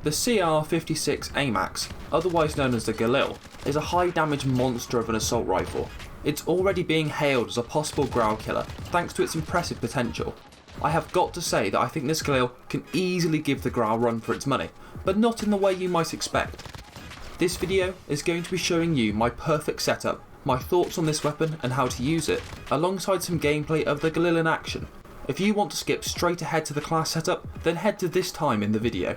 The CR-56 AMAX, otherwise known as the Galil, is a high damage monster of an assault rifle. It's already being hailed as a possible Grau killer thanks to its impressive potential. I have got to say that I think this Galil can easily give the Grau a run for its money, but not in the way you might expect. This video is going to be showing you my perfect setup, my thoughts on this weapon and how to use it, alongside some gameplay of the Galil in action. If you want to skip straight ahead to the class setup, then head to this time in the video.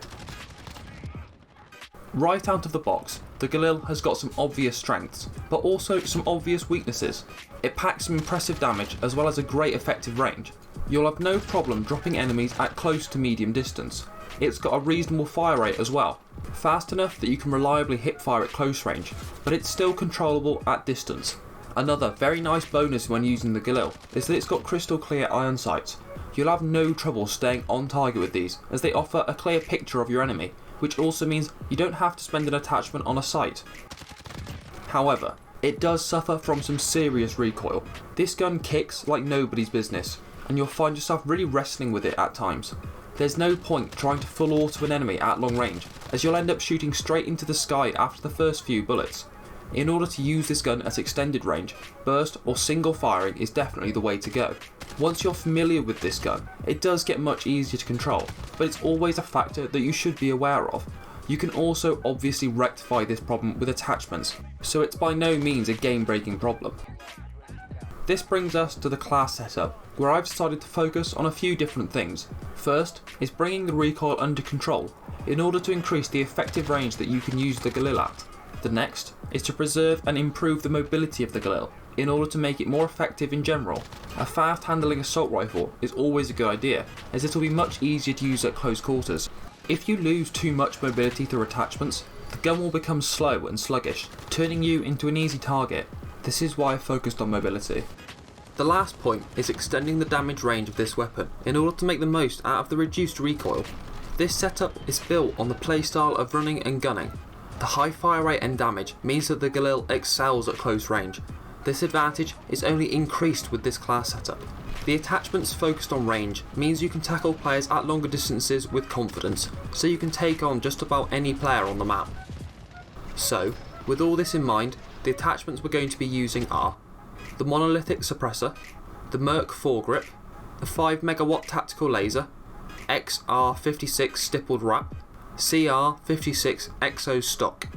Right out of the box, the Galil has got some obvious strengths, but also some obvious weaknesses. It packs some impressive damage as well as a great effective range. You'll have no problem dropping enemies at close to medium distance. It's got a reasonable fire rate as well, fast enough that you can reliably hip fire at close range, but it's still controllable at distance. Another very nice bonus when using the Galil is that it's got crystal clear iron sights. You'll have no trouble staying on target with these, as they offer a clear picture of your enemy, which also means you don't have to spend an attachment on a sight. However, it does suffer from some serious recoil. This gun kicks like nobody's business, and you'll find yourself really wrestling with it at times. There's no point trying to full auto an enemy at long range, as you'll end up shooting straight into the sky after the first few bullets. In order to use this gun at extended range, burst or single firing is definitely the way to go. Once you're familiar with this gun, it does get much easier to control, but it's always a factor that you should be aware of. You can also obviously rectify this problem with attachments, so it's by no means a game-breaking problem. This brings us to the class setup, where I've decided to focus on a few different things. First is bringing the recoil under control, in order to increase the effective range that you can use the Galil at. The next is to preserve and improve the mobility of the Galil, in order to make it more effective in general. A fast handling assault rifle is always a good idea, as it will be much easier to use at close quarters. If you lose too much mobility through attachments, the gun will become slow and sluggish, turning you into an easy target. This is why I focused on mobility. The last point is extending the damage range of this weapon in order to make the most out of the reduced recoil. This setup is built on the playstyle of running and gunning. The high fire rate and damage means that the Galil excels at close range. This advantage is only increased with this class setup. The attachments focused on range means you can tackle players at longer distances with confidence, so you can take on just about any player on the map. So, with all this in mind, the attachments we're going to be using are the monolithic suppressor, the Merc foregrip, the 5MW tactical laser, XR-56 stippled wrap, CR-56 exo stock.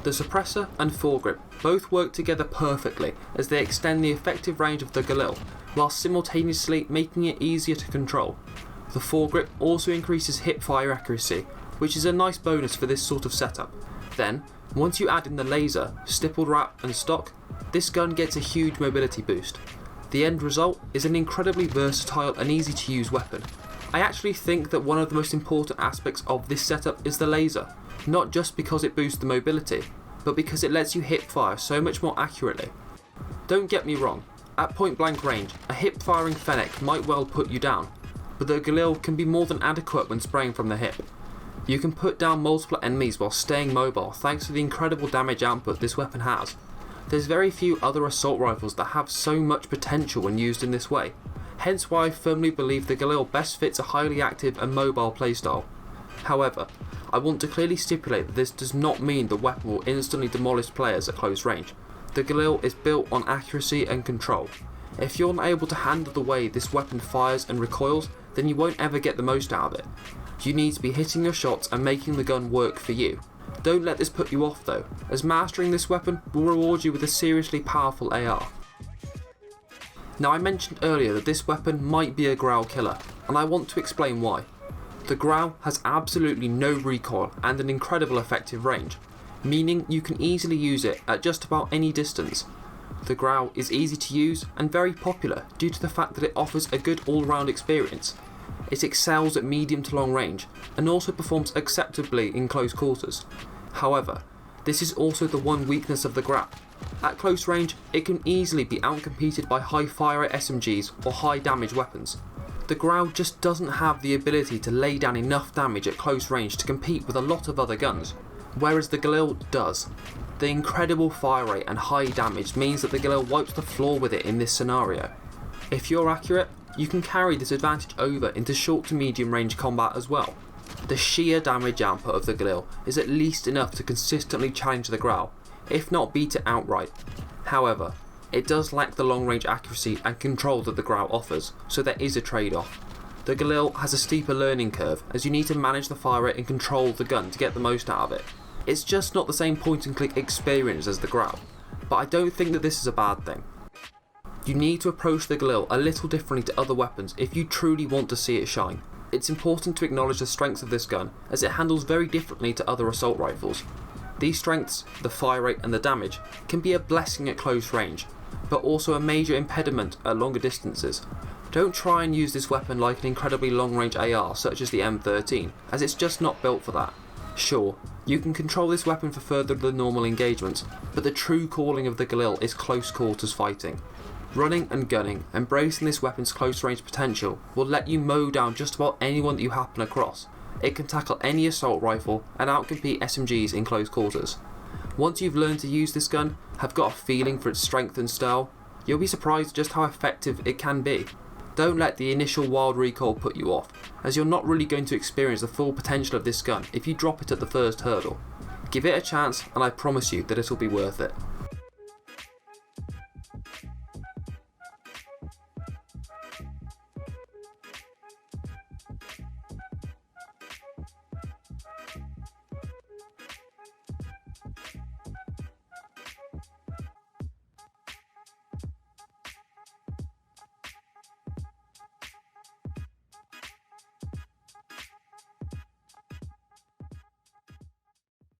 The suppressor and foregrip both work together perfectly, as they extend the effective range of the Galil, while simultaneously making it easier to control. The foregrip also increases hip fire accuracy, which is a nice bonus for this sort of setup. Then, once you add in the laser, stippled wrap and stock, this gun gets a huge mobility boost. The end result is an incredibly versatile and easy to use weapon. I actually think that one of the most important aspects of this setup is the laser, not just because it boosts the mobility, but because it lets you hip fire so much more accurately. Don't get me wrong, at point blank range, a hip firing Fennec might well put you down, but the Galil can be more than adequate when spraying from the hip. You can put down multiple enemies while staying mobile thanks to the incredible damage output this weapon has. There's very few other assault rifles that have so much potential when used in this way, hence why I firmly believe the Galil best fits a highly active and mobile playstyle. However, I want to clearly stipulate that this does not mean the weapon will instantly demolish players at close range. The Galil is built on accuracy and control. If you're not able to handle the way this weapon fires and recoils, then you won't ever get the most out of it. You need to be hitting your shots and making the gun work for you. Don't let this put you off though, as mastering this weapon will reward you with a seriously powerful AR. Now, I mentioned earlier that this weapon might be a Grau killer, and I want to explain why. The Grau has absolutely no recoil and an incredible effective range, meaning you can easily use it at just about any distance. The Grau is easy to use and very popular due to the fact that it offers a good all-round experience. It excels at medium to long range and also performs acceptably in close quarters. However, this is also the one weakness of the Grau. At close range, it can easily be outcompeted by high fire rate SMGs or high damage weapons. The Grau just doesn't have the ability to lay down enough damage at close range to compete with a lot of other guns, whereas the Galil does. The incredible fire rate and high damage means that the Galil wipes the floor with it in this scenario. If you're accurate, you can carry this advantage over into short to medium range combat as well. The sheer damage output of the Galil is at least enough to consistently challenge the Grau, if not beat it outright. However, it does lack the long range accuracy and control that the Grau offers, so there is a trade-off. The Galil has a steeper learning curve, as you need to manage the fire rate and control the gun to get the most out of it. It's just not the same point and click experience as the Grau, but I don't think that this is a bad thing. You need to approach the Galil a little differently to other weapons if you truly want to see it shine. It's important to acknowledge the strengths of this gun, as it handles very differently to other assault rifles. These strengths, the fire rate and the damage, can be a blessing at close range, but also a major impediment at longer distances. Don't try and use this weapon like an incredibly long range AR such as the M13, as it's just not built for that. Sure, you can control this weapon for further than normal engagements, but the true calling of the Galil is close quarters fighting. Running and gunning, embracing this weapon's close range potential, will let you mow down just about anyone that you happen across. It can tackle any assault rifle and outcompete SMGs in close quarters. Once you've learned to use this gun, have got a feeling for its strength and style, you'll be surprised just how effective it can be. Don't let the initial wild recoil put you off, as you're not really going to experience the full potential of this gun if you drop it at the first hurdle. Give it a chance and I promise you that it'll be worth it.